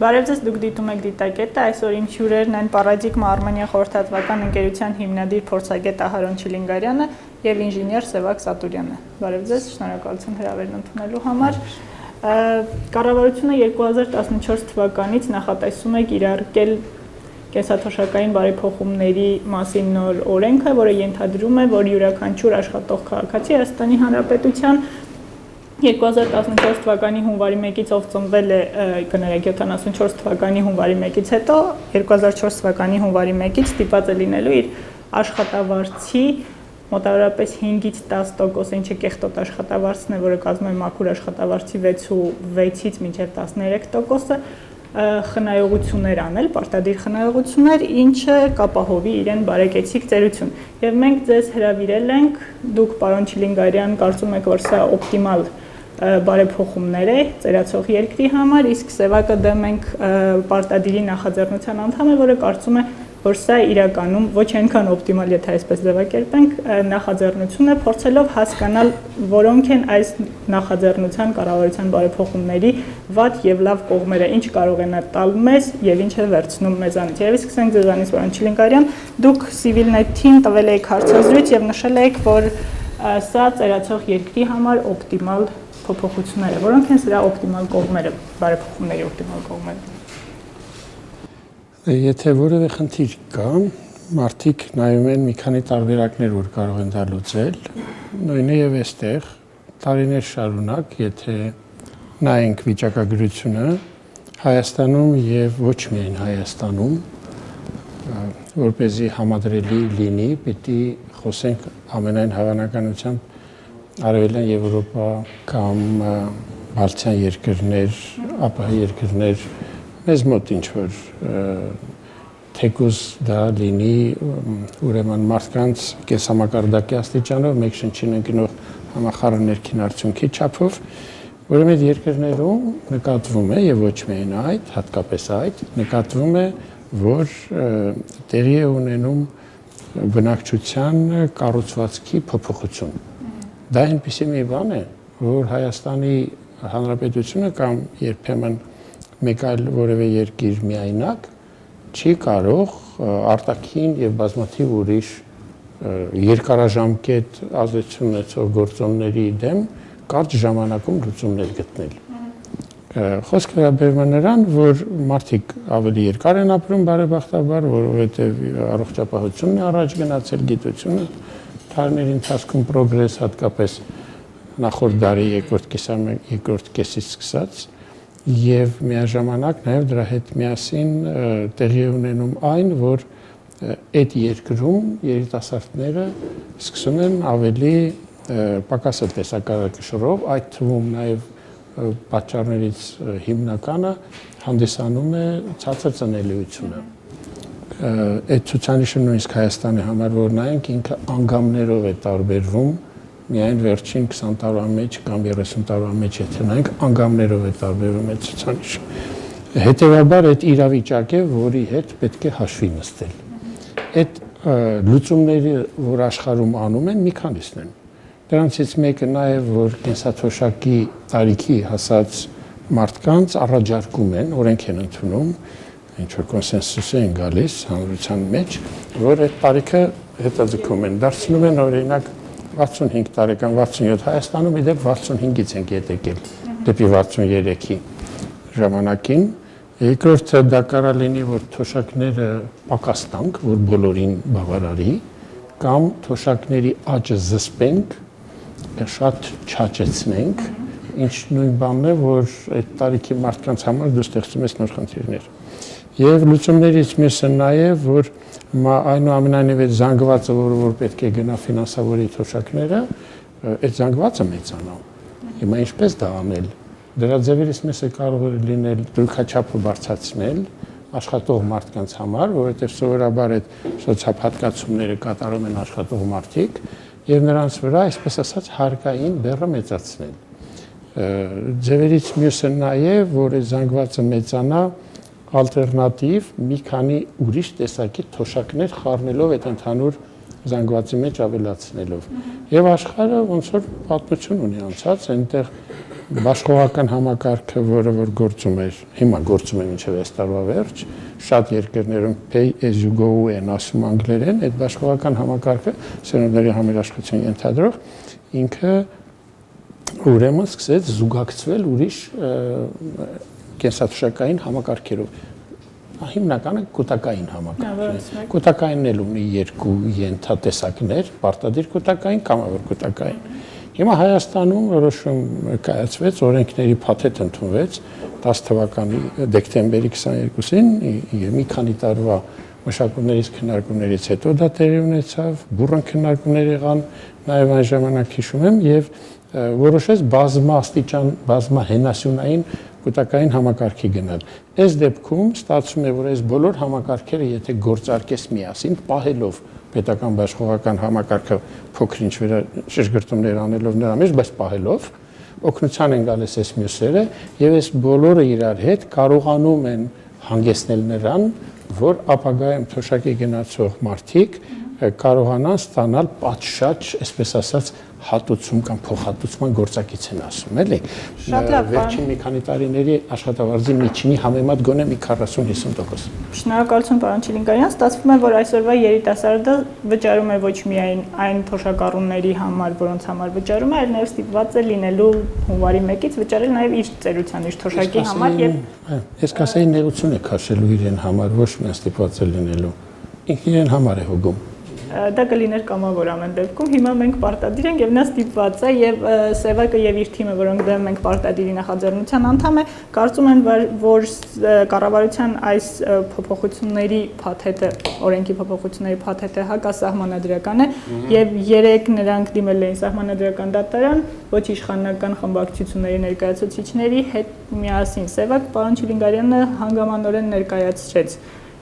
Բարև ձեզ, դուք դիտում եք դիտակետը, այսօր իմ հյուրերն են Պարադիգմա Արմենիա խորհրդատվական ընկերության հիմնադիր փորձագետ Ահարոն Չիլինգարյանը եւ ինժեներ Սևակ Սատուրյանը։ Բարև ձեզ, շնորհակալություն հրավերն ընդունելու համար։ Կառավարությունը 2014 թվականից նախատեսում է կիրառել կենսաթոշակային բարեփոխումների մասին նոր օրենքը, որը ենթադրում է, որ յուրաքանչյուր աշխատող քաղաքացի Հայաստանի Հանրապետության 2014 թվականի հունվարի 1-ից ով ծնվել է կներեք 74 թվականի հունվարի 1-ից հետո 2004 թվականի հունվարի 1-ից ստիպված է լինելու իր աշխատավարձի մոտավորապես 5-ից 10%, ինչը կեղտոտ աշխատավարձն է, որը կազմում է մաքուր աշխատավարձի 6.6-ից մինչև 13%, խնայողություններ անել, պարտադիր խնայողություններ, ինչը կապահովի իրեն բարեկեցիկ ծերություն։ Եվ մենք ձեզ հրավիրել ենք, դուք պարոն Չիլինգարյան կարծում եք, որ սա օպտիմալ բարեփոխումներ է ծերացող երկրի համար, իսկ Սևակը դեմ ենք պարտադիրի նախաձեռնության անդամ է, որը կարծում է, որ սա իրականում ոչ այնքան օպտիմալ, եթե այսպես ձևակերպենք, նախաձեռնություն է, փորձելով հասկանալ, որոնք են այս նախաձեռնության կառավարության բարեփոխումների վատ եւ լավ կողմերը, ինչ կարող է նա տալ մեզ եւ ինչ է վերցնում մեզանից։ Եվ սկսենք ձեզանից, պարոն Չիլինգարյան, դուք Civilnet-ին տվել եք հարցազրույց եւ նշել եք, որ սա ծերացող երկրի համար օպտիմալ փոփոխություններ են, որոնք են սրա օպտիմալ կողմերը, բարեփոխումների օպտիմալ կողմերը։ Եթե որևէ խնդիր կա, մարդիկ նայում են մի քանի տարբերակներ, որ կարող են դա լուծել, նույնը եւ այստեղ տարիներ շարունակ, եթե նայենք վիճակագրությունը Հայաստանում եւ ոչ միայն Հայաստանում, որպեսզի համադրելի լինի, պիտի խոսենք ամենայն հավանականությամբ Արևելյան Եվրոպա կամ Բալթյան երկրներ, ԱՊՀ երկրներ մեզ մոտ ինչ-որ թեկուզ դա լինի ուրեմն մարդկանց կենսամակարդակի աստիճանով, մեկ շնչին ընկնող համախառն ներքին արդյունքի չափով, ուրեմն այդ երկրներում նկատվում է եւ ոչ միայն այդ, հատկապես այդ, նկատվում է, որ տեղի է ունենում բնակչության կառուցվածքի փոփոխություն։ Դա այնպիսի մի բան է, որ Հայաստանի Հանրապետությունը կամ երբեմն մեկ այլ որևէ երկիր միայնակ չի կարող արտաքին եւ բազմաթիվ ուրիշ երկարաժամկետ ազդեցություն ունեցող գործոնների դեմ կարճ ժամանակում լուծումներ գտնել։ Խոսքը վերաբերում է նրան, որ մարդիկ ավելի երկար են ապրում բարեբախտաբար, որովհետեւ առողջապահությունն է առաջ գնացել, գիտությունը տարիների ընթացքում պրոգրես, հատկապես նախորդ դարի երկրորդ կեսից սկսած, եւ միաժամանակ նաեւ դրա հետ միասին տեղի է ունենում այն, որ այդ երկրում երիտասարդները սկսում են ավելի պակաս տեսակարգաշռով, այդ թվում նաեւ պատճառներից հիմնականը հանդիսանում է ցածր ծնելիությունը։ Այդ ցուցանիշը նույնիսկ Հայաստանի համար որ նայենք ինքը անգամներով է տարբերվում, միայն վերջին 20 տարվա մեջ կամ 30 տարվա մեջ եթե նայենք անգամներով է տարբերվում այդ ցուցանիշը։ Հետևաբար այդ իրավիճակ է, որի հետ պետք է հաշվի նստել։ Այդ լուծումները, որ աշխարհում անում են, մի քանիսն են։ Դրանցից մեկը նաև որ կենսաթոշակի տարիքի հասած մարդկանց առաջարկում են, օրենք են ընդունում, ինչ որ կոնսենսուս են գալիս հանրության մեջ, որ այդ տարիքը հետաձգում են, դարձնում են օրինակ 65 տարեկան, 67 Հայաստանում իդեպ 65-ից ենք ետեկել դեպի 63-ի ժամանակին։ Երկրորդը դա կարա լինի, որ թոշակները պակաս տանք, որ բոլորին բավարարի, կամ թոշակների աճը զսպենք, շատ չաճեցնենք, ինչ նույն բանն է, որ այդ տարիքի մարդկանց համար դու ստեղծում ես նոր խնդիրներ։ Եվ լուծումներից մյուսը նաև, որ այնուամենայնիվ այդ զանգվածը, որ պետք է գնա ֆինանսավորի թոշակները, այդ զանգվածը մեծանա։ Հիմա ինչպես դա անել։ Դրա ձևերից մեկը կարող է լինել դրույքաչափը բարձրացնել աշխատող մարդկանց համար, որովհետև սովորաբար այդ սոցիալ կատարում են աշխատող մարդիկ եւ նրանց վրա, այսպես ասած, հարկային բեռը մեծացնել։ Ձևերից մյուսը նաև, որ այդ զանգվածը մեծանա ալտերնատիվ մի քանի ուրիշ տեսակի թոշակներ խառնելով այդ ընդհանուր զանգվածի մեջ ավելացնելով։ Եվ աշխարհը ոնց որ պատմություն ունի անցած, այնտեղ Բաշխողական համակարգը, որը որ գործում էր, հիմա գործում է մինչև այս տարվա վերջ, շատ երկրներում pay as you go են ասում անգլերեն, այդ բաշխողական համակարգը սերունդների համերաշխություն ենթադրող ինքը ուրեմն սկսեց զուգակցվել ուրիշ կենսաթշակային համակարգերով։ Հիմնականը կուտակային համակարգ։ Կուտակայինն էլ ունի երկու ենթատեսակներ՝ պարտադիր կուտակային, կամավոր կուտակային։ Հիմա Հայաստանում որոշում կայացվեց, օրենքների փաթեթ ընդունվեց 10 թվականի դեկտեմբերի 22-ին, մի քանի տարվա մշակութներից քննարկումներից հետո դա տեղի ունեցավ, բուռն քննարկումներ եղան, նաև այն ժամանակ հիշում եմ, եւ որոշեց բազմաաստիճան, բազմահենասյունային կուտակային համակարգի գնալ։ Այս դեպքում ստացվում է, որ այս բոլոր համակարգերը, եթե գործարկես միասին, պահելով պետական բաշխողական համակարգը փոքր-ինչ շրջգրտումներ անելով նրա մեջ, բայց պահելով, օգնության են գալիս այս մյուսերը, եւ այս բոլորը իրար հետ կարողանում են հանգեցնել նրան, որ ապագայում թոշակի գնացող մարդիկ կարողանան ստանալ պատշաճ, այսպես ասած, հատուցում կամ փոխհատուցման գործակից են ասում, էլի։ Վերջին մի քանի տարիների աշխատավարձի միջինի համեմատ գոնե մի 40-50%։ Շնորհակալություն, պարոն Չիլինգարյան, ստացվում է, որ այսօրվա երիտասարդը վճարում է ոչ միայն այն թոշակառուների համար, որոնց համար վճարում է, այլ նաև ստիպված է լինելու հունվարի 1-ից վճարել նաև իր ծերության, իր թոշակի համար եւ ես կասեի նեղություն է քաշելու իրեն համար, ոչ միայն ստիպված է լինելու։ Ինքն իրեն համար է հոգում։ Դա կլիներ կամավոր ամեն դեպքում։ Հիմա մենք պարտադիր ենք եւ նա ստիպված է եւ Սևակը եւ իր թիմը, որոնք դեռ մենք պարտադիրի նախաձեռնության անդամ է, կարծում են, որ կառավարության այս փոփոխությունների փաթեթը, օրենքի փոփոխությունների փաթեթը հակասահմանադրական է եւ երեք նրանք դիմել էին սահմանադրական դատարան, ոչ իշխանական խմբակցությունների ներկայացուցիչների հետ միասին Սևակ պարոն Չիլինգարյանը հանգամանորեն ներկայացրեց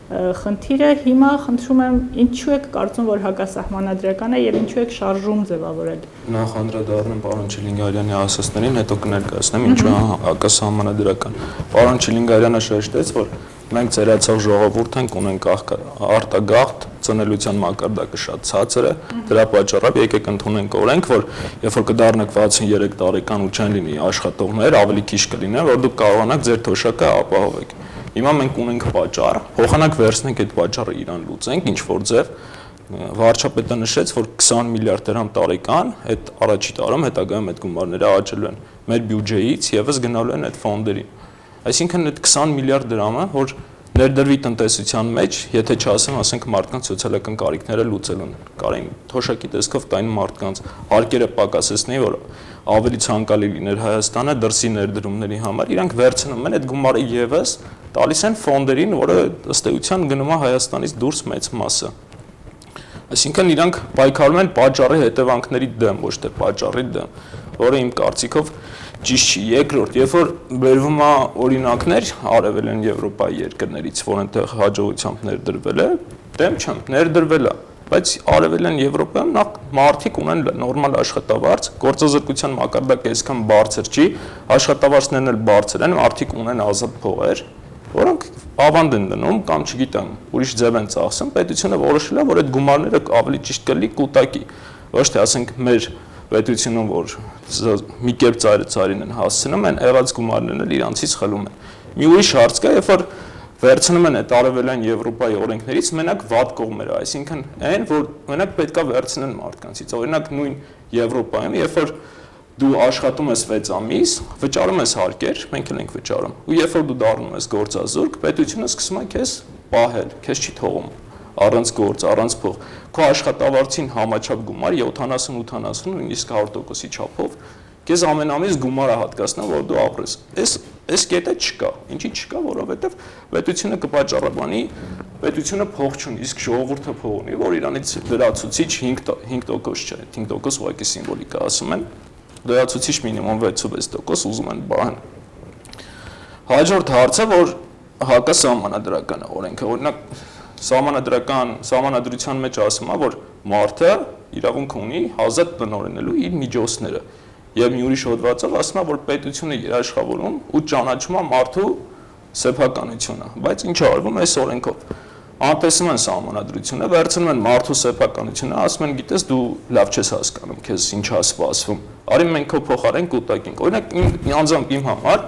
խնդիրը հիմա խնդրում եմ ինչու եք կարծում որ հակասահմանադրական է եւ ինչու եք շարժում ձևավորել Նախ անդրադառնեմ պարոն Չիլինգարյանի ասածներին, հետո կներկայացնեմ ինչու է հակասահմանադրական։ Պարոն Չիլինգարյանը շեշտեց, որ մենք ծերացող ժողովուրդ ենք, ունենք արտագաղթ, ծնելիության մակարդակը շատ ցածր է, դրա պատճառով եկեք ընդունենք օրենք, որ երբ որ կդառնաք 63 տարեկան ու չեն լինի աշխատողներ, ավելի քիչ կլինեն, որ դուք կարողանաք ձեր թոշակը ապահովեք։ Հիմա մենք ունենք պատճառ, փոխանակ վերցնենք այդ պատճառը իրան լուծենք, ինչ որ ձև վարչապետը նշեց, որ 20 միլիարդ դրամ տարեկան այդ առաջի տարում հետագայում այդ գումարները աճելու են մեր բյուջեից եւս գնալու են այդ ֆոնդերին։ Այսինքն այդ 20 միլիարդ դրամը, որ ներդրվի տնտեսության մեջ, եթե չասեմ, ասենք մարդկանց սոցիալական կարիքները լուծելուն, կարեն թոշակի տեսքով կային մարդկանց հարկերը պակասեցնեին, որ ավելի ցանկալի լիներ Հայաստանը դրսի ներդրումների համար, իրանք վերցնում են այդ գումարը եւս տալիս են ֆոնդերին, որը ըստ էության գնում է Հայաստանից դուրս մեծ մասը։ Այսինքն իրանք պայքարում են պատճառի հետևանքների դեմ, ոչ թե պատճառի դեմ, որը իմ կարծիքով ճիշտ չի։ Երկրորդ, երբ որ վերվում է օրինակներ արևելյան Եվրոպայի երկրներից, որ այնտեղ հաջողությամբ ներդրվել է, դեմ չեմ, ներդրվել է, բայց արևելյան Եվրոպայում նախ մարդիկ ունեն նորմալ աշխատավարձ, գործազրկության մակարդակը այսքան բարձր չի, աշխատավարձներն էլ բարձր են, մարդիկ ունեն ազատ փողեր, որոնք ավանդ են դնում կամ չգիտեմ, ուրիշ ձև են ծախսում, պետությունը որոշել է, որ այդ գումարները ավելի ճիշտ կլինի կուտակի, ոչ թե ասենք մեր պետությունում, որ մի կերպ ծայրին են հասցնում են, եղած գումարներն էլ իրանցից խլում են։ Մի ուրիշ հարց կա, երբ որ վերցնում են այդ արևելյան Եվրոպայի օրենքներից մենակ վատ կողմերը, այսինքն այն, որ մենակ պետքա վերցնեն մարդկանցից, օրինակ նույն Եվրոպայում, երբ որ դու աշխատում ես 6 ամիս, վճարում ես հարկեր, մենք էլ ենք վճարում։ Ու երբ որ դու դառնում ես գործազուրկ, պետությունը սկսում է քեզ պահել, քեզ չի թողում առանց գործ, առանց փող։ Քո աշխատավարձին համաչափ գումար 70-80, նույնիսկ 100%-ի չափով քեզ ամեն ամիս գումարը հատկացնա, որ դու ապրես։ Այս կետը չկա։ Ինչի չկա, որովհետև պետությունը կպատճառաբանի, պետությունը փող չունի, իսկ ժողովուրդը փող ունի, որ իրանից լրացուցիչ 5% չէ, 5% ուղղակի սիմվոլիկա ասում են, լրացուցիչ մինիմում 6% ուզում են բան։ Հաջորդ հարցը, որ հակասահմանադրական է օրենքը, օրինակ սահմանադրության մեջ ասում է, որ մարդը իրավունք ունի ազատ տնօրինելու իր միջոցները։ Եվ մի ուրիշ հոդվածով ասում է, որ պետությունը երաշխավորում ու ճանաչում է մարդու սեփականությունը, բայց ինչ արվում է այս օրենքով։ անտեսում են սահմանադրությունը, վերցնում են մարդու սեփականությունը, ասում են, գիտես, դու լավ չես հասկանում, քեզ ինչա սպասվում։ Արի մենք քո փոխարեն կուտակենք։ Օրինակ անձամբ իմ համար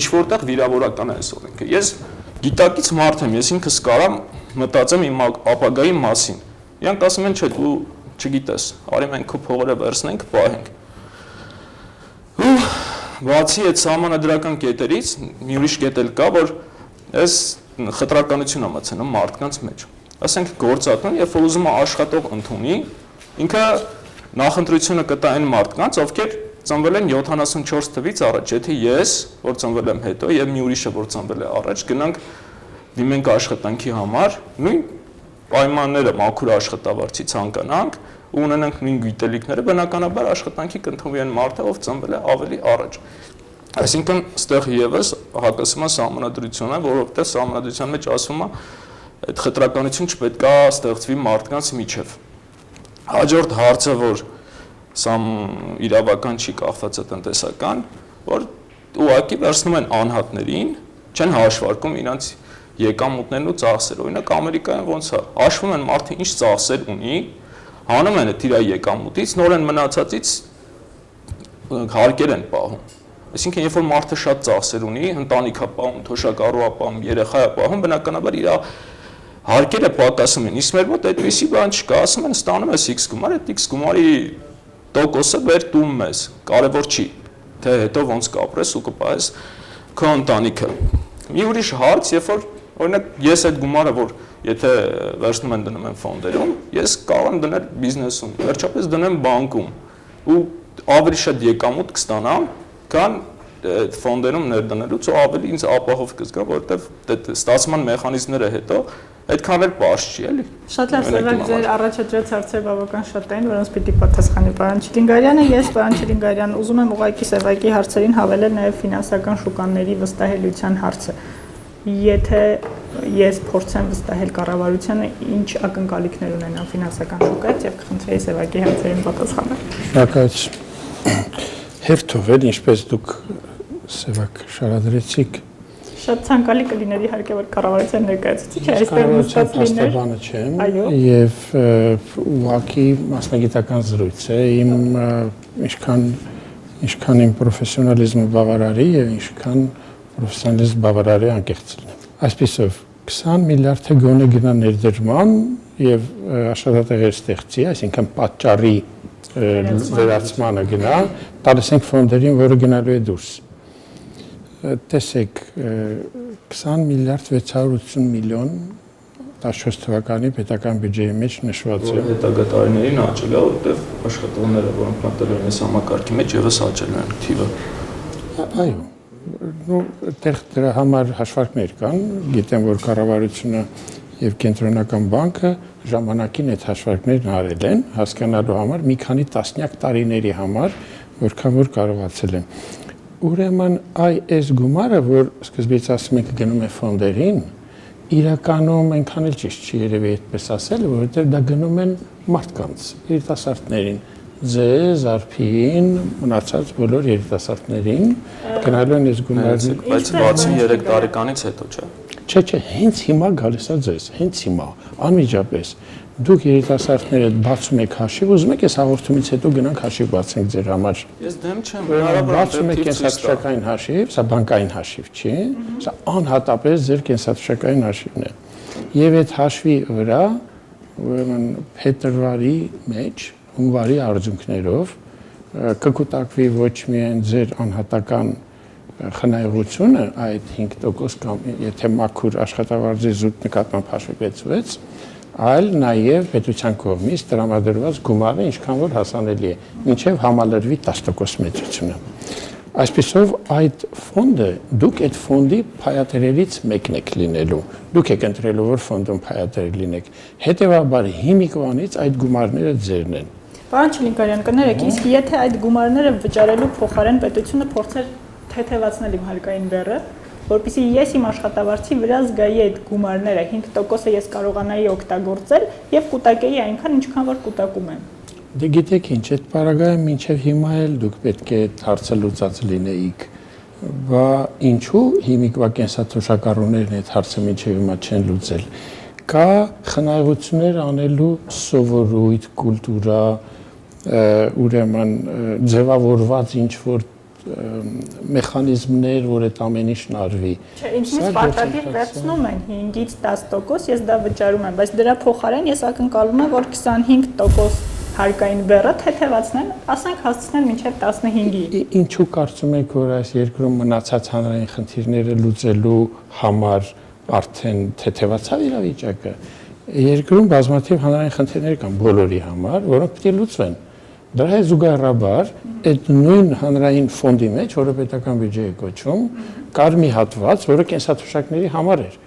ինչ որտեղ վիրավորական է այս օրենքը։ Ես գիտակից մարդ եմ, ես ինքս կարամ մտածեմ իմ ապագայի մասին։ Իրանք ասում են, չէ, դու չգիտես, արի մենք քո փողերը վերցնենք, պահենք։ Ու բացի այդ սահմանադրական կետերից մի ուրիշ կետ էլ կա, որ այս խտրականություն է մտցնում մարդկանց մեջ։ Ասենք գործատուն, երբ որ ուզում է աշխատող ընդունի, ինքը նախընտրությունը կտա այն մարդկանց, ովքեր ծնվել են 74 թվից առաջ, եթե ես, որ ծնվել եմ հետո, եւ մի ուրիշը, որ ծնվել է առաջ, գնանք դիմենք աշխատանքի համար, նույն պայմանները մաքուր աշխատավարձի ցանկանանք ու ունենանք նույն գիտելիքները, բնականաբար աշխատանքի կընդունվի այն մարդը, ով ծնվել է ավելի առաջ։ Այսինքն, ստեղ եւս հակասում է սահմանադրությունը, որովհետեւ սահմանադրության մեջ ասում է, այդ խտրականություն չպետք է ստեղծվի մարդկանց միջև։ Հաջորդ հարցը, որ սամ իրավական չի կախված է տնտեսական, որ ուղղակի վերցնում են անհատներին, չեն հաշվարկում իրանց եկամուտներն ու ծախսերը։ Օրինակ Ամերիկայում ոնց է, հաշվում են մարդը ինչ ծախսեր ունի, հանում են այդ իր եկամուտից, նորեն մնացածից հարկեր են պահում։ Այսինքն, երբ որ մարդը շատ ծախսեր ունի, ընտանիք է պահում, թոշակառու է պահում, երեխա է պահում, բնականաբար իր հարկերը պակասում են։ Իսկ մեր մոտ այդպիսի բան չկա, ասում են, ստանում ես X գումար, այդ X գումարի տոկոսը բեր տուն մեզ, կարևոր չի, թե հետո ոնց կապրես ու կպահես քո ընտանիքը։ Մի ուրիշ հարց, երբ որ օրինակ ես այդ գումարը, որ եթե վերցնում են դնում են ֆոնդերում, ես կարող եմ դնել բիզնեսում, վերջապես դնեմ բանկում ու ավելի շատ եկամուտ կստանամ, քան այդ ֆոնդերում ներդնելուց ու ավելի ինձ ապահով կզգամ, որովհետև այդ ստացման մեխանիզմները հետո այդքան էլ պարզ չի, էլի։ Շատ լավ, Սևակ, ձեր առաջադրած հարցերը բավական շատ են, որոնց պիտի պատասխանի պարոն Չիլինգարյանը։ Ես պարոն Չիլինգարյան ուզում եմ ուղղակի Սևակի հարցերին հավելել նաև ֆինանսական շուկաների վստահելիության հարցը։ Եթե ես փորձեմ վստահել կառավարությանը, ինչ ակնկալիքներ ունենան ֆինանսական շուկայից եւ կխնդրեի Սևակի հարցերին պատասխանել։ Շնորհակալություն։ Հերթով էլ ինչպես դուք Սևակ շարադրեցիք, շատ ցանկալի կլիներ իհարկե որ կառավարության ներկայացուցիչ այստեղ նստած լիներ։ Բանը չեմ եւ ուղղակի մասնագիտական զրույց է իմ ինչքան իմ պրոֆեսիոնալիզմը բավարարի եւ ինչքան պրոֆեսիոնալիզմ բավարարի անկեղծ լինեմ։ Այսպեսով 20 միլիարդ գոնե գնա ներդրման եւ աշխատատեղեր ստեղծի, այսինքն պատճառի վերացմանը գնա, տալիս ենք ֆոնդերին, որը գնալու է դուրս։ Տեսեք 20 միլիարդ 680 միլիոն 14 թվականի պետական բյուջեի մեջ նշված է։ Հետագա տարիներին աճել է, որտեղ աշխատողները, որոնք մտել են այս համակարգի մեջ, եւս աճել են թիվը։ Այո։ Նու այդտեղ դրա համար հաշվարկներ կան, գիտեմ, որ կառավարությունը եւ կենտրոնական բանկը ժամանակին այդ հաշվարկներն արել են, հասկանալու համար մի քանի տասնյակ տարիների համար, որքան որ կարողացել են։ Ուրեմն այս գումարը, որ սկզբից ասում ենք գնում է ֆոնդերին, իրականում այնքան էլ ճիշտ չի երևի այդպես ասել, որովհետև դա գնում են մարդկանց, երիտասարդներին, ձեզ, Արփին, մնացած բոլոր երիտասարդներին, գնալու են այս գումարները։ Բայց 63 տարեկանից հետո, չէ՞։ Չէ, հենց հիմա գալիս է ձեզ, հենց հիմա, անմիջապես։ Դուք երիտասարդները բացում եք հաշիվ, ուզում եք այս հաղորդումից հետո գնանք հաշիվ բացենք ձեր համար։ Ես դեմ չեմ, բացում եք կենսաթոշակային հաշիվ, սա բանկային հաշիվ չի, սա անհատապես ձեր կենսաթոշակային հաշիվն է։ Եվ այդ հաշվի վրա, ուրեմն փետրվարի մեջ, հունվարի արդյունքներով կկուտակվի ոչ միայն ձեր անհատական խնայողությունը այդ 5% կամ եթե մաքուր աշխատավարձի զուտ նկատմամբ հաշվետվեց, այլ նաև պետության կողմից տրամադրված գումարը ինչքան որ հասանելի է, մինչև համալրվի 10% մեծությունը։ Այսպեսով այդ ֆոնդը, դուք այդ ֆոնդի փայատերերից մեկն եք լինելու, դուք եք ընտրելու, որ ֆոնդում փայատեր լինեք, հետևաբար հիմիկվանից այդ գումարները ձերն են։ Պարոն Չիլինգարյան, կներեք, իսկ եթե այդ գումարները վճարելու փոխարեն պետությունը փորձեր թեթևացնել իմ հարկային բեռը, որպեսզի ես իմ աշխատավարձի վրա զգայի այդ գումարները 5%-ը ես կարողանայի օգտագործել եւ կուտակեի այնքան, ինչքան որ կուտակում եմ։ Դե գիտեք ինչ, այդ պարագայում մինչև հիմա էլ դուք պետք է հարցը լուծած լինեիք, բա ինչու հիմիկվա կենսաթոշակառուներն այդ հարցը մինչև հիմա չեն լուծել։ կա խնայողություններ անելու սովորույթ, կուլտուրա, ուրեմն ձևավորված ինչ որ մեխանիզմներ, որ այդ ամեն ինչ շնարհվի։ Չէ, ինքնից պարտադիր վերցնում են 5-ից 10%, ես դա վճարում եմ, բայց դրա փոխարեն ես ակնկալում եմ, որ 25% հարկային բեռը թեթևացնեն, ասենք հասցնեն մինչև 15-ի։ Ինչու կարծում եք, որ այս երկրում մնացած հանրային խնդիրները լուծելու համար արդեն թեթևացավ իրավիճակը։ Երկրում բազմաթիվ հանրային խնդիրներ կան բոլորի համար, որոնք պետք է լուծվեն։ Դրա հետ զուգահեռաբար այդ նույն հանրային ֆոնդի մեջ, որը պետական բյուջե է կոչվում, կար մի հատված, որը կենսաթոշակների համար էր։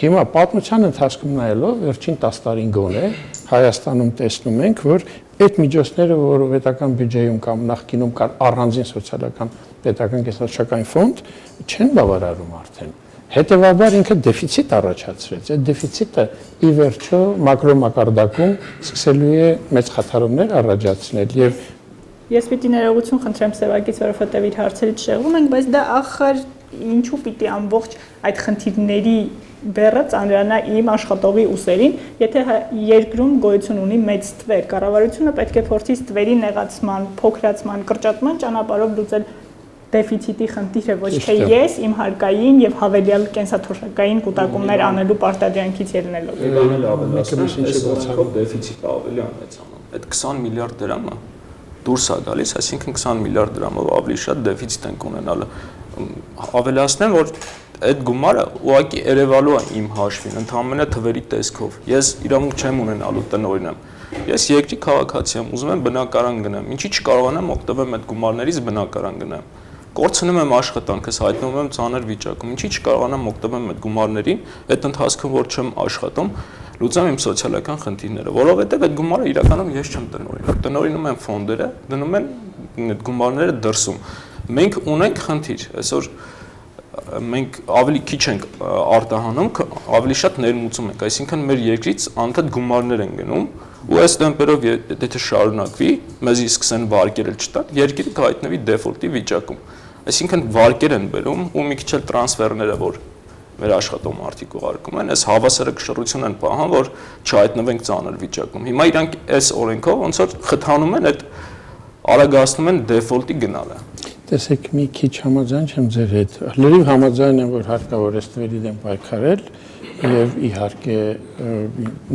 Հիմա պատմության ընթացքում նայելով վերջին 10 տարին գոնե Հայաստանում տեսնում ենք, որ այդ միջոցները, որը պետական բյուջեում կամ նախկինում կար առանձին սոցիալական պետական կենսաթոշակային ֆոնդ, չեն բավարարում արդեն։ Հետևաբար ինքը դեֆիցիտ առաջացրեց։ Այդ դեֆիցիտը ի վերջո մակրո մակարդակում սկսելու է մեծ խաթարումներ առաջացնել եւ Ես պիտի ներողություն խնդրեմ Սևակից, որովհետեւ իր հարցերից շեղվում ենք, բայց դա ախր ինչու պիտի ամբողջ այդ խնդիրների բեռը ծանրանա իմ աշխատողի ուսերին, եթե երկրում գոյություն ունի մեծ ստվեր, կառավարությունը պետք է փորձի ստվերի նեղացման, փոքրացման, կրճատման ճանապարհով լուծել դեֆիցիտի խնդիրը, ոչ թե ես իմ հարկային եւ հավելյալ կենսաթոշակային կուտակումներ անելու պարտադրանքից ելնելով։ Եվ այլ դեֆիցիտը ավելի ամեցանում։ Այդ 20 միլիարդ դրամը դուրս է գալիս, այսինքն 20 միլիարդ դրամով ավելի շատ դեֆիցիտ ենք ունենալը։ Ավելացնեմ, որ այդ գումարը ուղղակի երևալու է իմ հաշվին, ընդհանրապես թվերի տեսքով։ Ես իրավունք չեմ ունենալու տնօրինեմ։ Ես երկրի քաղաքացի եմ, ուզում եմ բնակարան գնամ։ Ինչի՞ չկարողանամ օգտվել այդ գումարներից բնակարան գնամ։ Կորցնում եմ աշխատանքս, հայտնվում եմ ծանր վիճակում։ Ինչի՞ չկարողանամ օգտվել այդ գումարներին, այդ ընթացքում որ չեմ աշխատում, լուծեմ իմ սոցիալական խնդիրները, որովհետև այդ գումարը իրականում ես չեմ տնօրինում։ Տնօրինում են ֆոնդերը, դնում են այդ գումարները դրսում։ Մենք ունենք խնդիր, այսօր մենք ավելի քիչ ենք արտահանում, ավելի շատ ներմուծում ենք, այսինքն մեր երկրից անդադ գումարներ են գնում, ու այս տեմպերով եթե շարունակվի, մեզի սկսեն վարկերել չտան, երկիրը կհայտնվի դեֆոլտի վիճակում։ Այսինքն վարկեր են բերում ու մի քիչ էլ տրանսֆերները, որ մեր աշխատող մարդիկ ուղարկում են, այս հավասարակշռություն են պահան, որ չհայտնվենք ծանր վիճակում։ Հիմա իրանք այս օրենքով ոնց որ խթանում են այդ արագացնում են դեֆոլտի գնալը։ Տեսեք, մի քիչ համաձայն չեմ ձեր հետ։ Լրիվ համաձայն եմ, որ հարկավոր է ստվերի դեմ պայքարել եւ իհարկե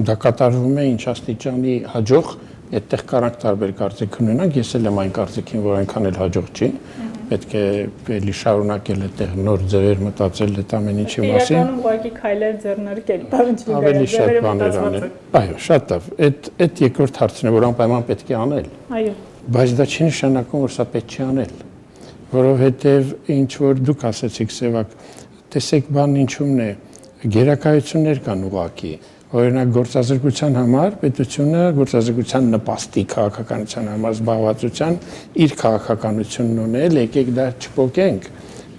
դա կատարվում է ինչ աստիճանի հաջող, այդտեղ կարանք տարբեր կարծիք ունենանք, ես էլ եմ այն կարծիքին, որ այնքան էլ հաջող չի։ Պետք է էլի շարունակել այդտեղ նոր ձևեր մտածել այդ ամեն ինչի մասին։ Իրականում ուղղակի քայլեր ձեռնարկել, բավարար ավելի շատ բաներ անել։ Այո, շատ լավ։ Այդ երկրորդ հարցն է, որ անպայման պետք է անել։ Այո։ Բայց դա չի նշանակում, որ սա պետք չի անել, որովհետև ինչ որ դուք ասացիք Սևակ, տեսեք բանն ինչումն է, գերակայություններ կան ուղղակի։ Օրինակ գործազրկության համար պետությունը գործազրկության նպաստի քաղաքականության համար զբաղվածության իր քաղաքականությունն ունել, եկեք դա չփոկենք,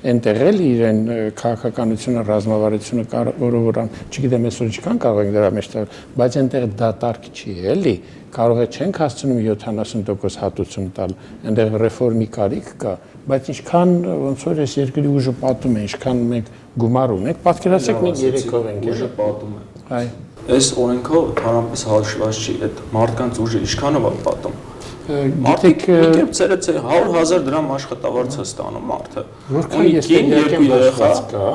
այնտեղ էլ իրեն քաղաքականությունը ռազմավարությունը որովհետև չգիտեմ այսօր ինչքան կարող ենք դրա մեջ տալ, բայց այնտեղ դատարկ չի, էլի, կարող է չենք հասցնում 70% հատուցում տալ, այնտեղ ռեֆորմի կարիք կա, բայց ինչքան ոնց որ այս երկրի ուժը պատում է, ինչքան մենք գումար ունենք, պատկերացեք մենք երեքով ենք ուժը պատում է։ Այ Այս օրենքով ընդհանրապես հաշված չի այդ մարդկանց ուժը ինչքանով է պատում։ Գիտեք, մի ծերեց 100,000 դրամ աշխատավարձ է ստանում մարդը։ Որքան ես տեղյակ եմ հաշված կա,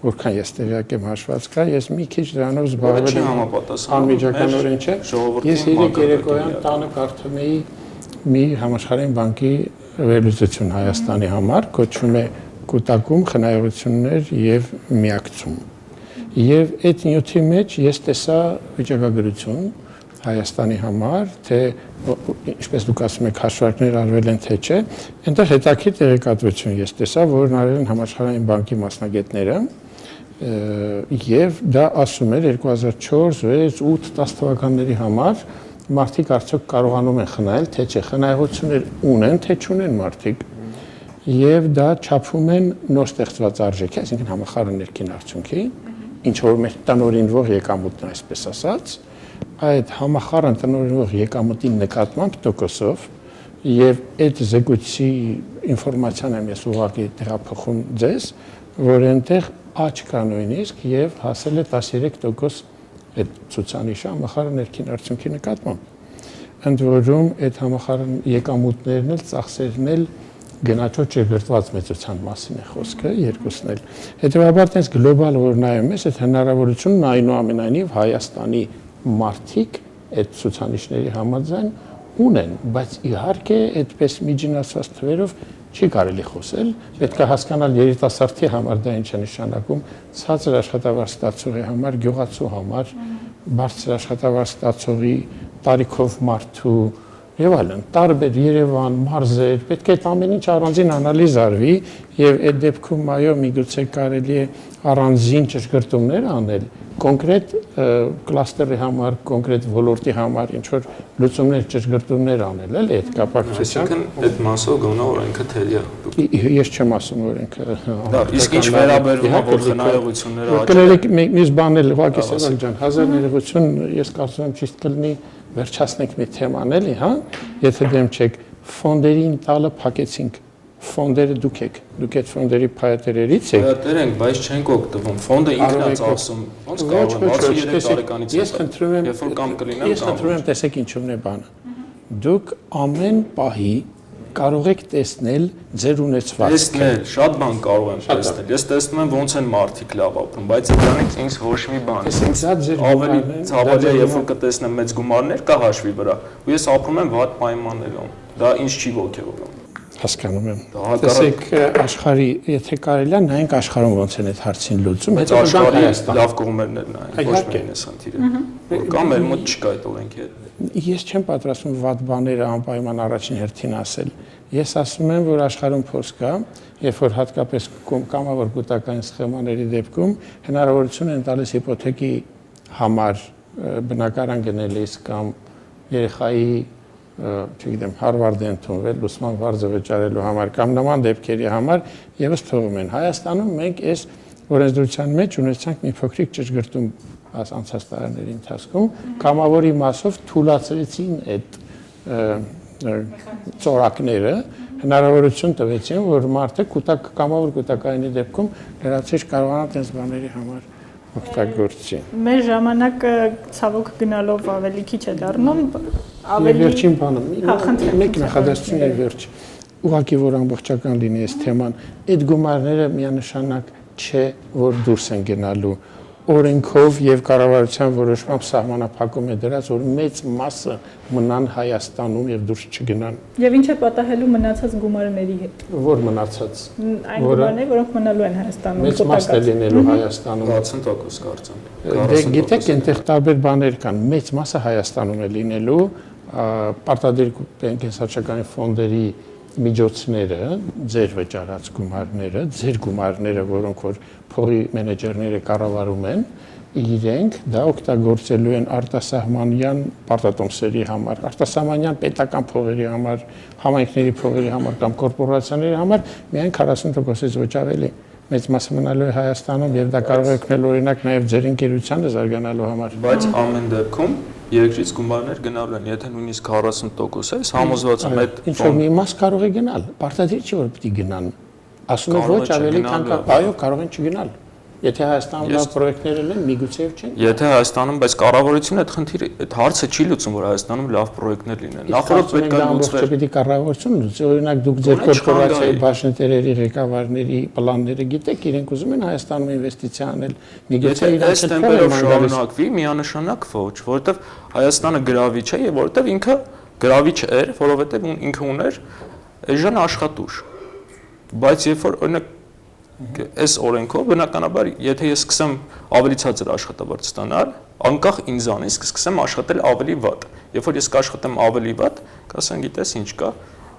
որքան ես տեղյակ եմ հաշված կա, ես մի քիչ դրանով զբաղվել եմ անմիջականորեն չէ։ Ես երեք երեկոյան տանը կարդում էի մի համաշխարհային բանկի վերլուծություն Հայաստանի համար, կոչվում է կուտակում, խնայողություններ եւ միակցում։ Եվ այդ նյութի մեջ ես տեսա վիճակագրություն Հայաստանի համար, թե ինչպես դուք ասում եք, հաշվարկներ արվել են թե չէ, այնտեղ հետաքրքիր տեղեկատվություն ես տեսա, որն արել են համաշխարհային բանկի մասնագետները, եւ դա ասում էր 2004, 6, 8, 10 թվականների համար մարդիկ արդյոք կարողանում են խնայել, թե չէ, խնայողություններ ունեն, թե չունեն մարդիկ, եւ դա չափում են նոր ստեղծված արժեքի, այսինքն համախառն ներքին արդյունքի, ինչ որ մեր տնօրինվող եկամուտն այսպես ասած, այդ համախառն տնօրինվող եկամուտի նկատմամբ տոկոսով եւ այդ զեկույցի ինֆորմացիան եմ ես ուղղակի տեղափոխում ձեզ, որ այնտեղ աճ կա նույնիսկ եւ հասել է 13% այդ ցուցանիշը համախառն ներքին արդյունքի նկատմամբ։ Ընդ որում այդ համախառն եկամուտներն էլ ծախսերն էլ գնաճով չգրտված մեծության մասին է խոսքը, երկուսն էլ։ Հետևաբար տես գլոբալ որ նայում ես, այդ հնարավորությունն այնուամենայնիվ Հայաստանի մարդիկ այդ ցուցանիշների համաձայն ունեն, բայց իհարկե այդպես միջինացված թվերով չի կարելի խոսել, պետք է հասկանալ երիտասարդի համար դա ինչ է նշանակում, ցածր աշխատավարձ ստացողի համար, գյուղացու համար, բարձր աշխատավարձ ստացողի տարիքով մարդու եւ այլն, տարբեր Երևան, մարզեր, պետք է այդ ամեն ինչ առանձին անալիզ արվի եւ այդ դեպքում այո, միգուցե կարելի է առանձին ճշգրտումներ անել, կոնկրետ կլաստերի համար, կոնկրետ ոլորտի համար ինչ որ լուծումներ, ճշգրտումներ անել, էլի այդ կապակցությամբ։ Այսինքն այդ մասով գոնե օրենքը թերի է։ Ես չեմ ասում օրենքը։ Դա իսկ ինչ վերաբերվում է որ խնայողությունները կլերեք մյուս բան էլ ուղղակի Սևակ ջան, 1000 ներողություն, ես կարծում եմ ճիշտ կլինի վերջացնենք մի թեման էլի, հա, եթե դեմ չեք, ֆոնդերին տալը փակեցինք, ֆոնդերը դուք եք, դուք այդ ֆոնդերի փայտերերից եք։ Փայտեր ենք, բայց չենք օգտվում, ֆոնդը ինքն է ծախսում, ոնց կարող է, բացի 3 տարեկանից ես խնդրում եմ, երբ որ կամ կլինեմ, ես խնդրում եմ տեսեք ինչումն է բանը, դուք ամեն պահի կարող եք տեսնել ձեր ունեցվածքը։ Տեսնել, շատ բան կարող եմ տեսնել։ Ես տեսնում եմ ոնց են մարդիկ լավ ապրում, բայց դրանից ինձ ոչ մի բան։ Ավելի ցավալի է, երբ որ կտեսնեմ մեծ գումարներ կա հաշվի վրա, ու ես ապրում եմ վատ պայմաններում։ Դա ինձ չի ոգևորում։ Հասկանում եմ։ Տեսեք աշխարհի, եթե կարելի է, նայենք աշխարհում ոնց են այդ հարցին լուծում, հետո աշխարհի լավ կողմերներ նայենք, ոչ միայն այս խնդիրը։ Կամ մեր մոտ չկա այդ օրենքի հետ։ Ես չեմ պատրաստվում վատ բաները անպայման առաջին հերթին ասել։ Ես ասում եմ, որ աշխարհում փոս կա, երբ որ հատկապես կամավոր կൂട്ടակային սխեմաների դեպքում հնարավորություն են տալիս հիպոթեկի համար բնակարան գնելիս կամ երեխայի, չգիտեմ, Հարվարդ ընդունվել, ուսման վարձը վճարելու համար կամ նման դեպքերի համար եւս թողում են։ Հայաստանում մենք այս օրենսդրության մեջ ունեցանք մի փոքրիկ ճշգրտում անցած տարիների ընթացքում, կամավորի մասով թույլատրեցին այդ ծորակները, հնարավորություն տվեցին, որ մարդը կամավոր կൂട്ടակայինի դեպքում լրացիչ կարողանա այս բաների համար օգտագործի։ Մեր ժամանակը ցավոք գնալով ավելի քիչ է դառնում, ավելի վերջին բանը, մեկ նախադասություն է վերջ։ Ուղղակի որ ամբողջական լինի այս թեման, այդ գումարները միանշանակ չէ, որ դուրս են գնալու օրենքով եւ կառավարության որոշմամբ սահմանափակում է դրած, որ մեծ մասը մնան Հայաստանում եւ դուրս չգնան։ Եվ ինչ է պատահելու մնացած գումարների հետ։ Որ մնացած։ Այն գումարները, որոնք մնալու են Հայաստանում։ Մեծ մաս է լինելու Հայաստանում։ 60% կարծեմ։ Դե գիտեք, այնտեղ տարբեր բաներ կան։ Մեծ մասը Հայաստանում է լինելու, պարտադիր կենսաճականի ֆոնդերի միջոցները, ձեր վճարած գումարները, ձեր գումարները, որոնք որ փողի մենեջերները կառավարում են, իրենք դա օգտագործելու են արտասահմանյան պարտատոմսերի համար, արտասահմանյան պետական փողերի համար, համայնքների փողերի համար կամ կորպորացիաների համար միայն 40%-ից ոչ ավելի մեծ մասը մնալու է Հայաստանում եւ դա կարող է օգնել օրինակ նաեւ ձեր ընկերությանը զարգանալու համար։ Բայց ամեն դեպքում երկրից գումարներ գնալու են, եթե նույնիսկ 40% է, համոզված եմ այդ ինչ որ մի մաս կարող է գնալ, պարտադիր չի որ պիտի գնան։ Ասում եմ ոչ ավելի քան այո, կարող են չգնալ։ Եթե Հայաստանում լավ պրոյեկտներ են, միգուցե չեն։ Եթե Հայաստանում, բայց կառավարությունը այդ խնդիրը, այդ հարցը չի լուծում, որ Հայաստանում լավ պրոյեկտներ լինեն։ Նախորդ պետք է լուծվեր։ Պետք է կառավարությունը լուծի, օրինակ դուք ձեր կորպորացիայի բաժնետերերի ղեկավարների պլանները գիտեք, իրենք ուզում են Հայաստանում ինվեստիցիա անել։ Միգուցե իրենց տեմպերով շարունակվի, միանշանակ ոչ, որովհետև Հայաստանը գրավիչ է եւ որովհետև ինքը գրավիչ էր, որովհետև ինքը ուներ այժմ աշխատուժ։ Բայց երբ որ օրինակ այս օրենքով բնականաբար եթե ես սկսեմ ավելի ցածր աշխատավարձ ստանալ, անկախ ինձանից կսկսեմ աշխատել ավելի վատ։ Երբ որ ես կաշխատեմ ավելի վատ, կասեմ, գիտես ինչ կա,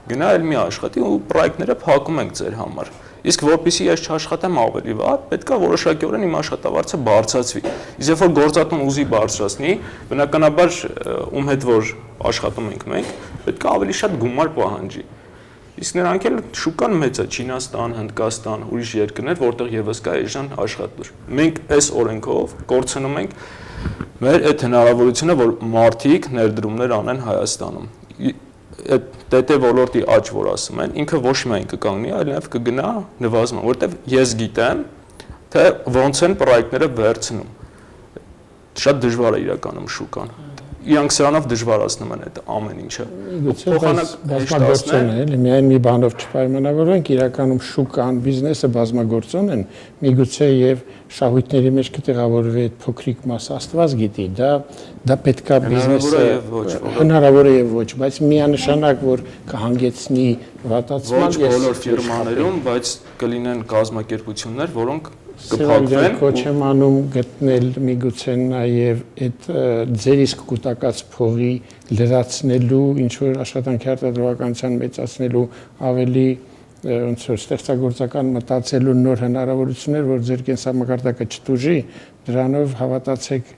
գնա էլ մի աշխատի ու պրոյեկտները փակում ենք ձեր համար։ Իսկ որpիսի ես չաշխատեմ ավելի վատ, պետքա որոշակիորեն իմ աշխատավարձը բարձրացվի։ Իսկ երբ որ գործատուն ուզի բարձրացնի, բնականաբար ում հետ որ աշխատում ենք մենք, պետքա ավելի շատ գումար պահանջի։ Իսկ նրանք էլ շուկան մեծ է, Չինաստան, Հնդկաստան, ուրիշ երկրներ, որտեղ եւս կա այժմ աշխատուժ։ Մենք այս օրենքով կորցնում ենք մեր այդ հնարավորությունը, որ մարդիկ ներդրումներ անեն Հայաստանում։ Այդ ՏՏ ոլորտի աճ, որ ասում են, ինքը ոչ միայն կկանգնի, այլ նաեւ կգնա նվազման, որտեղ ես գիտեմ, թե ոնց են պրոյեկտները վերցնում։ շատ դժվար է իրականում շուկան։ Իրանք սրանով դժվարացնում են այդ ամեն ինչը։ Գուցե բազմագործոն է, էլի միայն մի բանով չպայմանավորենք, իրականում շուկան, բիզնեսը բազմագործոն են, միգուցե եւ շահույթների մեջ կտեղավորվի այդ փոքրիկ մասը, Աստված գիտի, դա պետքա բիզնեսը հնարավոր է եւ ոչ, բայց միանշանակ որ կհանգեցնի վատացման ոչ բոլոր ֆիրմաներում, բայց կլինեն կազմակերպություններ, որոնք կփակվեն կոչեմանում գտնել միգուցե նաև այդ ձեր իսկ կուտակած փողի լրացնելու ինչ որ աշխատանքի արտադրողականության մեծացնելու ավելի ոնց որ ստեղծագործական մտածելու նոր հնարավորություններ, որ ձեր կենսամակարդակը չտուժի, դրանով հավատացեք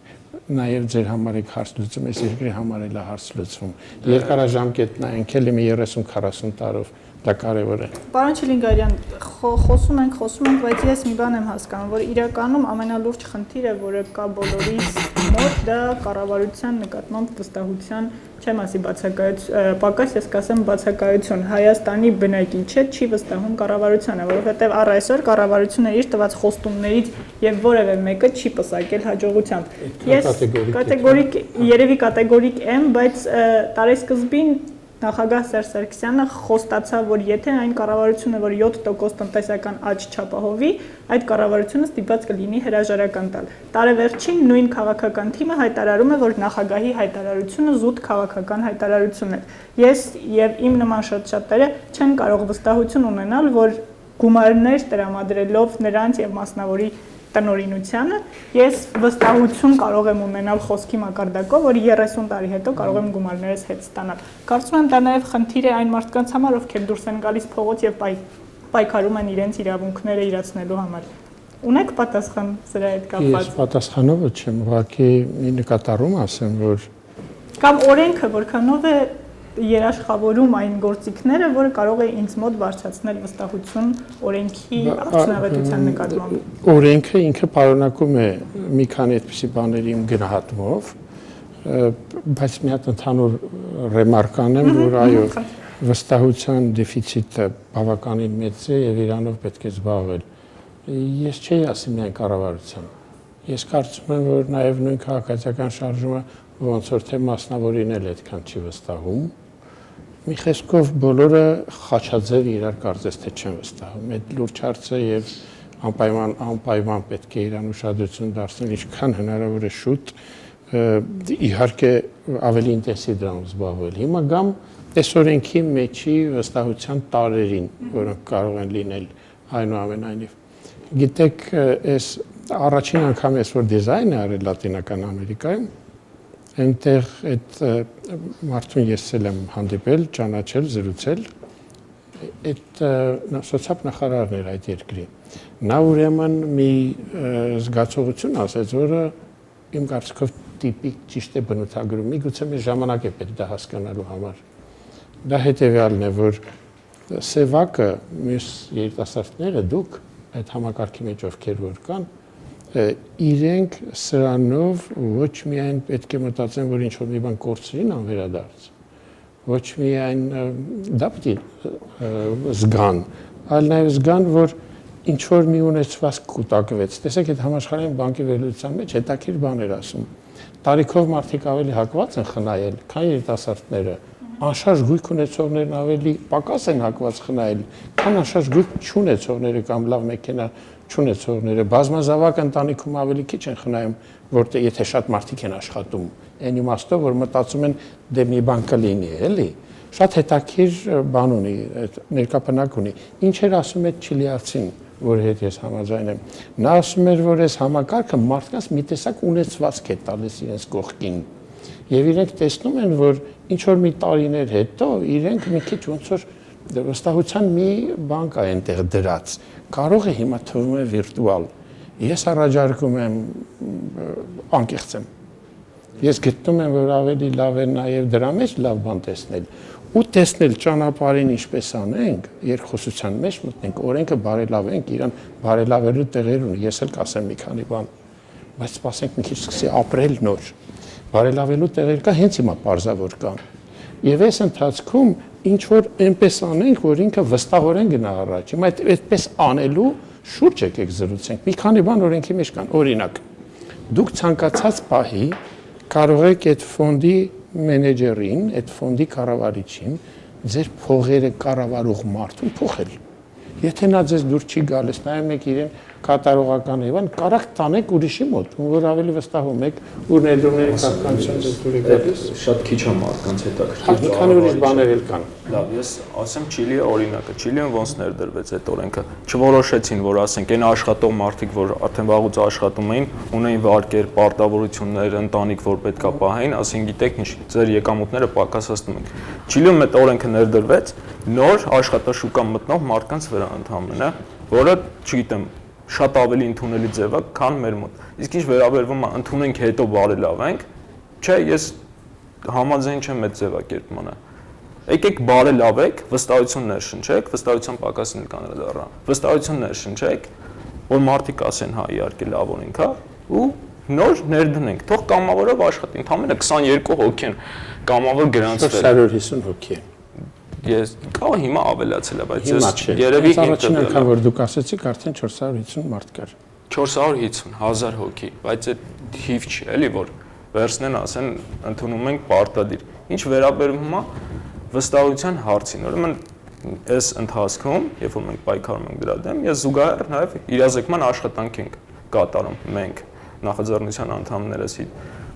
նաև ձեր համար եք հարց լուծում, այս երկրի համար էլ է հարց լուծվում։ Երկարաժամկետ նայենք էլի մի 30-40 տարով դա կարևոր է։ Պարոն Չիլինգարյան, խոսում ենք, բայց ես մի բան եմ հասկանում, որ իրականում ամենալուրջ խնդիրը, որը կա բոլորիս մոտ, դա կառավարության նկատմամբ վստահության, չեմ ասի բացակայություն, պակաս ես կասեմ բացակայություն։ Հայաստանի բնակիչը չի վստահում կառավարությանը, որովհետև առ այսօր կառավարությունը իր տված խոստումներից եւ որևէ մեկը չի պսակել հաջողությամբ։ Ես երևի կատեգորիկ եմ, բայց տարեսկզբին Նախագահ Սերժ Սարգսյանը խոստացավ, որ եթե այն կառավարությունը, որ 7% տնտեսական աճ չապահովի, այդ կառավարությունը ստիպված կլինի հրաժարական տալ։ Տարեվերջին նույն քաղաքական թիմը հայտարարում է, որ նախագահի հայտարարությունը զուտ քաղաքական հայտարարություն է։ Ես եւ իմ նման շատերը չեն կարող վստահություն ունենալ, որ գումարներ տրամադրելով նրանց եւ մասնավորի տնօրինությանը ես վստահություն կարող եմ ունենալ խոսքի մակարդակով, որ 30 տարի հետո կարող եմ գումարներս հետ ստանալ։ Կարծում եմ դա նաև խնդիր է այն մարդկանց համար, ովքեր դուրս են գալիս փողոց եւ պայքարում են իրենց իրավունքները իրացնելու համար։ Ունեք պատասխան սրա հետ կապված։ Ես պատասխանողը չեմ, ուղղակի մի նկատառում ասեմ, որ կամ օրենքը որքանով է երաշխավորում այն գործիքները, որը կարող է ինձ մոտ բարձրացնել վստահություն օրենքի արդյունավետության նկատմամբ։ Օրենքը ինքը պարունակում է մի քանի այդպիսի բաների գնահատումով, բայց մի հատ ընդհանուր ռեմարկ անեմ, որ այո, վստահության դեֆիցիտը բավականին մեծ է եւ իրանով պետք է զբաղվել։ Ես չէի ասի միայն կառավարության։ Ես կարծում եմ, որ նաեւ նույն քաղաքացիական շարժումը ոնց որ թե մասնավորին էլ այդքան չի վստահում։ Մի խոսքով բոլորը խաչաձև իրար կարծես թե չեն վստահում։ Այդ լուրջ հարցը եւ անպայման պետք է իրան ուշադրություն դարձնել ինչքան հնարավոր է շուտ, իհարկե ավելի ինտենսիվ դրանով զբաղվել։ Հիմա գամ այս օրենքի մեջի վստահության տարերին, որոնք կարող են լինել այնուամենայնիվ։ Գիտեք, այս առաջին անգամ ես որ դիզայն է արել Լատինական Ամերիկայում, այնտեղ այդ մարդուն ես եմ հանդիպել, ճանաչել, զրուցել, այդ սոցիալ-նախարարն էր այդ երկրի։ Նա ուրեմն մի զգացողություն ասեց, որը իմ կարծիքով տիպիկ ճիշտ է բնութագրում, միգուցե մի ժամանակ է պետք դա հասկանալու համար։ Դա հետևյալն է, որ սևակը, մյուս երիտասարդները դուք այդ համակարգի մեջ ովքեր որ կան, իրենք սրանով ոչ միայն պետք է մտածեն, որ ինչ-որ մի բան կորցրին անվերադարձ, ոչ միայն դա պետք է զգան, այլ նաև զգան, որ ինչ-որ մի ունեցվածք կուտակվեց։ Տեսեք, այդ համաշխարհային բանկի վերլուծության մեջ հետաքրքիր բան էր ասում։ Տարիքով մարդիկ ավելի հակված են խնայել, քան երիտասարդները։ Անշարժ գույք ունեցողներն ավելի պակաս են հակված խնայել, քան անշարժ գույք չունեցողները կամ լավ մեքենա չունեցողները, բազմազավակ ընտանիքում ավելի քիչ են խնայում, որտեղ եթե շատ մարդիկ են աշխատում, այն իմաստով, որ մտածում են դե մի բան կլինի, էլի։ Շատ հետաքրքիր բան ունի, ներկապնակ ունի։ Ինչ էր ասում այդ չիլիացին, որի հետ ես համաձայն եմ։ Նա ասում էր, որ այս համակարգը մարդկանց մի տեսակ ունեցվածք է տալիս իրենց կողքին։ Եվ իրենք տեսնում են, որ ինչ որ մի տարիներ հետո իրենք մի քիչ ոնց որ վստահության մի բան կա այնտեղ դրած։ Կարող է հիմա թվում է վիրտուալ։ Ես առաջարկում եմ անկեղծ եմ։ Ես գտնում եմ, որ ավելի լավ է նաև դրա մեջ լավ բան տեսնել ու տեսնել ճանապարհին ինչպես անենք, երկխոսության մեջ մտնենք, օրենքը բարելավենք, իրան բարելավելու տեղեր ունի, ես էլ կասեմ մի քանի բան, բայց սպասենք մի քիչ սկսի ապրել նոր։ Բարելավելու տեղեր կա, հենց հիմա պարզավոր կան։ Եվ այս ընթացքում ինչ որ այնպես անենք, որ ինքը վստահորեն գնա առաջ։ Հիմա այդպես անելու շուրջ եկեք զրուցենք։ Մի քանի բան օրենքի մեջ կան, օրինակ, Դուք ցանկացած պահի կարող եք այդ ֆոնդի մենեջերին, այդ ֆոնդի կառավարիչին ձեր փողերը կառավարող մարդուն փոխել։ Եթե նա ձեզ դուր չի գալիս, նայում եք իրեն կատարողական Եվան, կարակ տանեք ուրիշի մոտ, որ ավելի վստահում եք, ուր ներդրումների կարգավորություն ձեզ դուր է գալիս։ Շատ քիչ է մարդկանց հետաքրքիր։ Մի քանի ուրիշ բաներ էլ կան։ Լավ, ես ասեմ Չիլիի օրինակը։ Չիլիան ոնց ներդրվեց այդ օրենքը։ Չորոշեցին, որ ասենք այն աշխատող մարդիկ, որ արդեն վաղուց աշխատում էին, ունեին վարկեր, պարտավորություններ, ընտանիք, որ պետքա պահեին, ասեն գիտեք ինչ, ձեր եկամուտները պակասացնում են։ Չիլիում այդ օրենքը ներդրվեց նոր աշխատաշուկա մտնող մարդկանց վրա ընդհանրապես, որը, չգիտեմ, շատ ավելի ընդունելի ձև է, քան մեր մոտ։ Իսկ ինչ վերաբերվում է ընդունենք հետո բարելավենք, չէ, ես համաձայն չեմ այդ ձևակերպմանը։ Եկեք բարելավեք, վստահություն ներշնչեք, վստահության պակասին կանրադառնա։ Վստահություն ներշնչեք, որ մարդիկ ասեն հա իհարկե լավ օրենք է, ու նոր ներդնենք։ Թող կամավորով աշխատի, ընդամենը 22 հոգի են կամավոր գրանցվել։ 450 հոգի է։ Ես կարող հիմա ավելացել է, բայց ես երևի առաջին անգամ որ դուք ասեցիք արդեն 450 մարդ կար։ 450,000 հոգի, բայց այդ թիվ չի, էլի որ վերցնեն ասեն ընդունում ենք պարտադիր։ Ինչ վերաբերվում է վստահության հարցին, ուրեմն այս ընթացքում, երբ որ մենք պայքարում ենք դրա դեմ, ես զուգահեռ նաև իրազեկման աշխատանք ենք կատարում մենք նախաձեռնության անդամներս,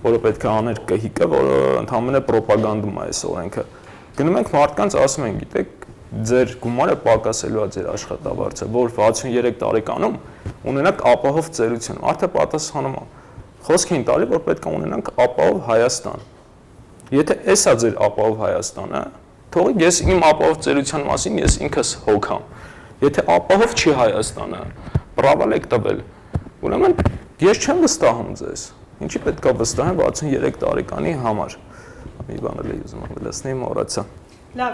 որը պետք է աներ ԿՀԻԿ-ը, որը ընդհանրապես ռոպագանդում է այս օրենքը։ Գնում ենք մարդկանց ասում են, գիտեք, ձեր գումարը պակասելու է ձեր աշխատավարձը, որ 63 տարեկանում ունենաք ապահով ծերություն։ Արդյոք պատասխանում է։ Խոսք էին տալի, որ պետք է ունենանք ապահով Հայաստան։ Եթե էսա ձեր ապահով Հայաստանը, թողեք ես իմ ապահով ծերության մասին ես ինքս հոգամ։ Եթե ապահով չի Հայաստանը, բրավալ եք տվել։ Ուրեմն ես չեմ վստահում ձեզ։ Ինչի պետք է վստահեմ 63 տարեկանի համար։ Մի բան էլ ուզում եմ լսնել, մոռացա։ Լավ,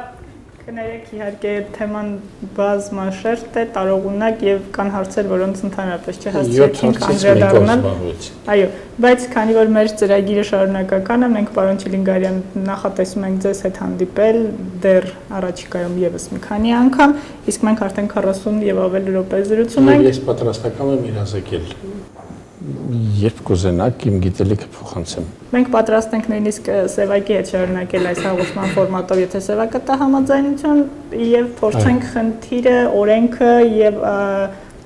կներեք իհարկե թեման բազմաշերտ է, տարողունակ եւ կան հարցեր, որոնց ընդհանրապես չհասցրեցինք անդրադառնալ։ Այո, բայց քանի որ մեր ծրագիրը շարունակական է, մենք պարոն Չիլինգարյան նախատեսում ենք ձեզ հետ հանդիպել դեռ առաջիկայում եւս մի քանի անգամ, իսկ մենք արդեն 40 եւ ավելի րոպե զրուցում ենք։ Ես պատրաստական եմ իրազեկել։ Երբ կուզենաք իմ գիտելիքը փոխանցեմ։ Մենք պատրաստ ենք նույնիսկ Սևակի հետ շարունակել այս հաղորդման ֆորմատով, եթե Սևակը տա համաձայնություն եւ փորձենք խնդիրը, օրենքը եւ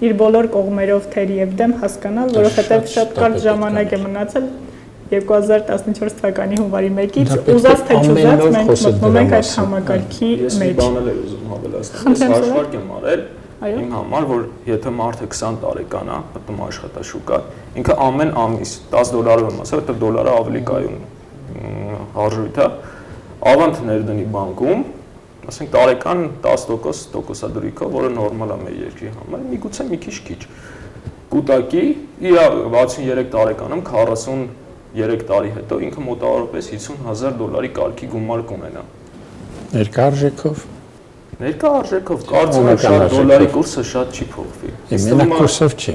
իր բոլոր կողմերով թերի եւ դեմ հասկանալ, որովհետեւ շատ կարճ ժամանակ է մնացել 2014 թվականի հունվարի 1-ից ուզած թե չուզած մենք մտնում ենք այդ համակարգի մեջ։ Ես բան էլ ուզում հավելացնել, ես հաշվարկ եմ արել իմ համար, որ եթե մարդը 20 տարեկան է, մտնում աշխատաշուկա, ինքը ամեն ամիս $10 եմ ասել, որտեղ դոլարը ավելի կայուն արժույթ է, ավանդ ներդնի բանկում, ասենք տարեկան 10% տոկոսադրույքով, որը նորմալ է մեր երկրի համար, միգուցե մի քիչ կուտակի, իր 63 տարեկանում 43 տարի հետո ինքը մոտավորապես $50,000 կարգի գումար կունենա։ Ներկա արժեքով Ներկա արժեքով կարծում եմ շատ դոլարի կուրսը շատ չի փոխվի։ Մենակ կուրսով չի։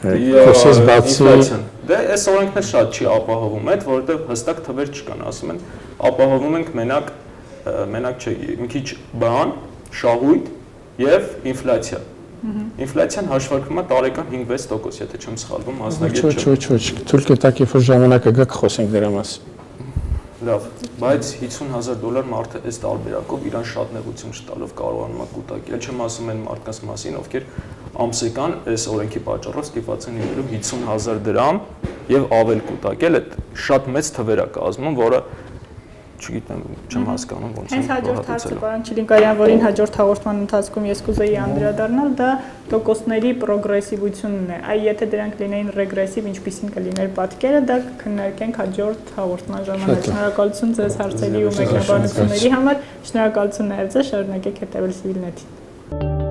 Կուրսից բացի դե այս օրենքն շատ չի ապահովում այդ, որովհետև հստակ թվեր չկան, ասում են ապահովում ենք մենակ չէ, մի քիչ բան, շահույթ եւ ինֆլյացիա։ Ինֆլյացիան հաշվարկվում է տարեկան 5-6%, եթե չեմ սխալվում, մասնագետ չեմ։ Ոչ, թույլ կտակ երբ որ ժամանակը գա կխոսենք դրա մասին։ Լավ, բայց $50,000 մարդը այս տարբերակով իրան շատ նեղություն չտալով կարողանում է կուտակել։ Չեմ ասում այն մարդկանց մասին, ովքեր ամսական այս օրենքի պատճառով ստիպված են լինելու $50,000 եւ ավել կուտակել, այդ շատ մեծ թվեր է կազմում, որը չգիտեմ, չեմ հասկանում ոնց է։ Հենց հաջորդ հարցը, պարոն Չիլինգարյան, որին հաջորդ հաղորդման ընթացքում ես կուզեի անդրադառնալ, դա տոկոսների պրոգրեսիվությունն է։ Այ եթե դրանք լինեին ռեգրեսիվ, ինչպիսին կլիներ պատկերը, դա կքննարկենք հաջորդ հաղորդման ժամանակ։ Շնորհակալություն ձեզ հարցերի ու մեկնաբանությունների համար։ Շնորհակալություն նաև ձեզ, շարունակեք հետևել Civilnet-ին։